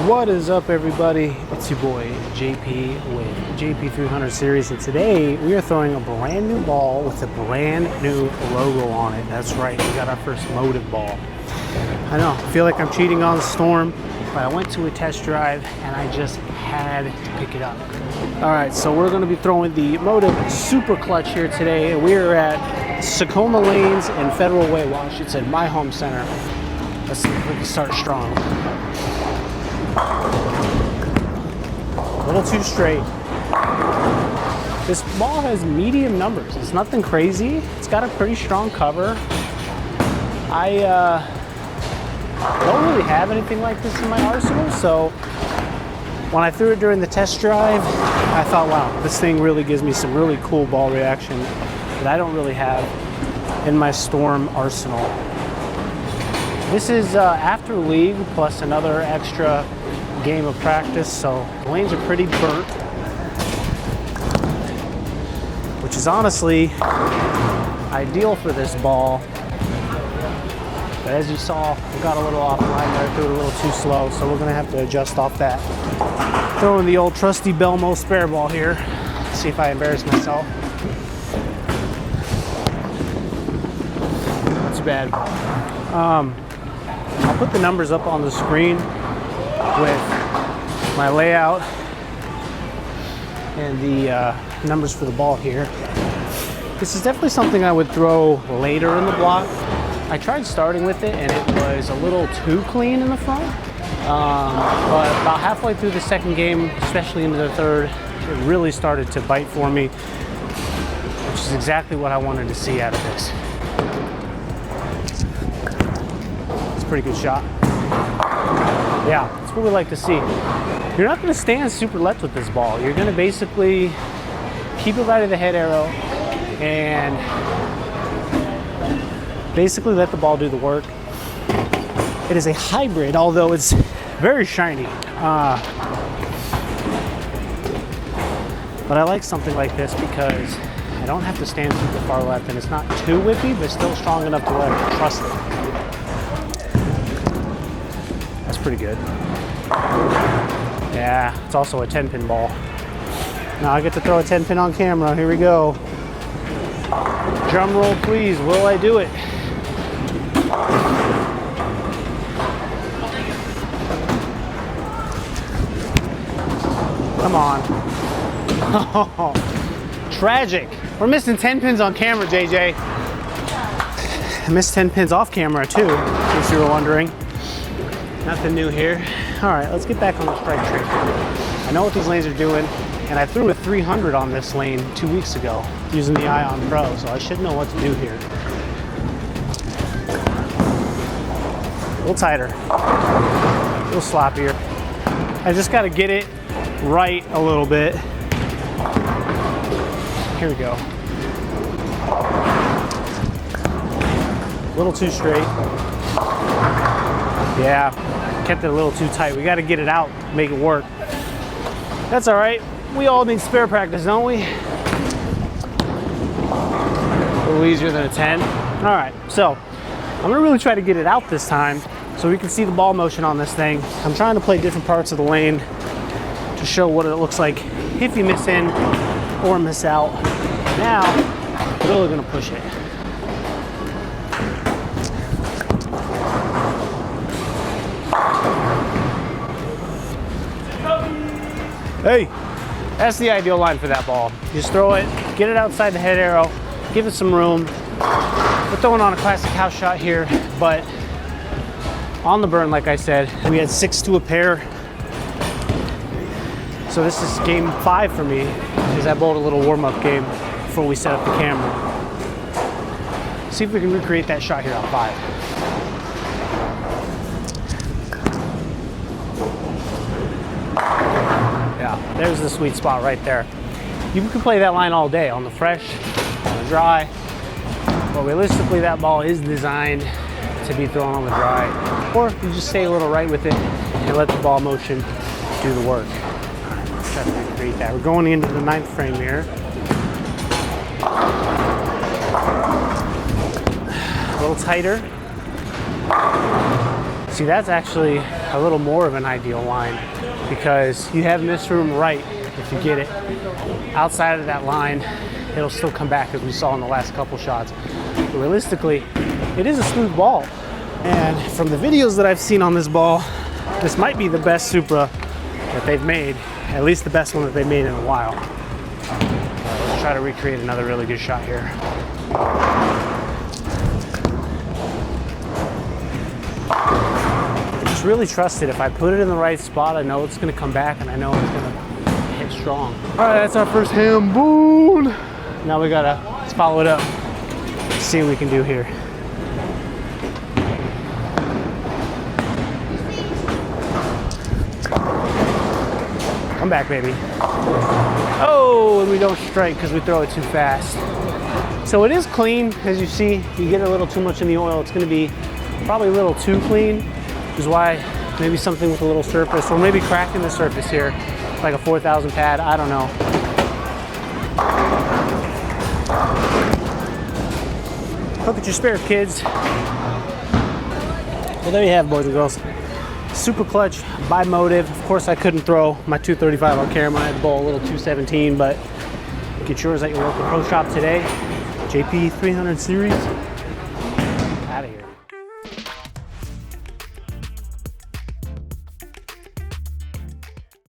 What is up, everybody? It's your boy JP with JP 300 series, and today we are throwing a brand new ball with a brand new logo on it. That's right, we got our first Motiv ball. I know, I feel like I'm cheating on the storm, but I went to a test drive and I just had to pick it up. All right, so we're going to be throwing the Motiv Supra Clutch here today. We're at Tacoma Lanes and Federal Way. Well, I should say my home center. Let's see if we can start strong. A little too straight. This ball has medium numbers. It's nothing crazy. It's got a pretty strong cover. I don't really have anything like this in my arsenal, so when I threw it during the test drive, I thought, wow, this thing really gives me some really cool ball reaction that I don't really have in my Storm arsenal. This is after league plus another extra game of practice, so the lanes are pretty burnt, which is honestly ideal for this ball. But as you saw, we got a little off line there, threw it a little too slow, so we're gonna have to adjust off that. Throwing the old trusty Belmo spare ball here. See if I embarrass myself. Not too bad. I'll put the numbers up on the screen with my layout and the numbers for the ball here. This is definitely something I would throw later in the block. I tried starting with it and it was a little too clean in the front, but about halfway through the second game, especially into the third, it really started to bite for me, which is exactly what I wanted to see out of this. It's a pretty good shot. Yeah, that's what we like to see. You're not going to stand super left with this ball. You're going to basically keep it right of the head arrow and basically let the ball do the work. It is a hybrid, although it's very shiny. But I like something like this because I don't have to stand super far left and it's not too whippy, but still strong enough to where I can trust it. That's pretty good. Yeah, it's also a 10-pin ball. Now I get to throw a 10-pin on camera. Here we go. Drum roll, please. Will I do it? Come on. Oh, tragic. We're missing 10 pins on camera, JJ. I missed 10 pins off camera too, in case you were wondering. Nothing new here. All right, let's get back on the strike trick. I know what these lanes are doing, and I threw a 300 on this lane 2 weeks ago using the Ion Pro, so I should know what to do here. A little tighter, a little sloppier. I just got to get it right a little bit. Here we go. A little too straight. Yeah, kept it a little too tight. We got to get it out, make it work. That's all right. We all need spare practice, don't we? A little easier than a 10. All right, so I'm gonna really try to get it out this time so we can see the ball motion on this thing. I'm trying to play different parts of the lane to show what it looks like if you miss in or miss out. Now, I'm really gonna push it. Hey, that's the ideal line for that ball. Just throw it, get it outside the head arrow, give it some room. We're throwing on a classic house shot here, but on the burn, like I said, we had 6 to a pair. So this is game 5 for me, because I bowled a little warm-up game before we set up the camera. See if we can recreate that shot here on 5. Yeah, there's the sweet spot right there. You can play that line all day on the fresh, on the dry, but realistically that ball is designed to be thrown on the dry, or you just stay a little right with it and let the ball motion do the work. All right, let's try to recreate that. We're going into the 9th frame here. A little tighter. See, that's actually a little more of an ideal line, because you have miss room right if you get it. Outside of that line, it'll still come back, as we saw in the last couple shots. But realistically, it is a smooth ball. And from the videos that I've seen on this ball, this might be the best Supra that they've made, at least the best one that they've made in a while. Let's try to recreate another really good shot here. I just really trust it. If I put it in the right spot, I know it's gonna come back, and I know it's gonna hit strong. All right, that's our first ham boon. Now we gotta, let's follow it up. See what we can do here. Come back, baby. Oh, and we don't strike because we throw it too fast. So it is clean, as you see. You get a little too much in the oil, it's gonna be probably a little too clean, which is why maybe something with a little surface, or maybe cracking the surface here, like a 4000 pad, I don't know. Look at your spare, kids. Well, there you have it, boys and girls. Supra Clutch by Motiv. Of course, I couldn't throw my 235 on camera. I had to bowl a little 217, but get yours at your local pro shop today. JP 300 series. Out of here.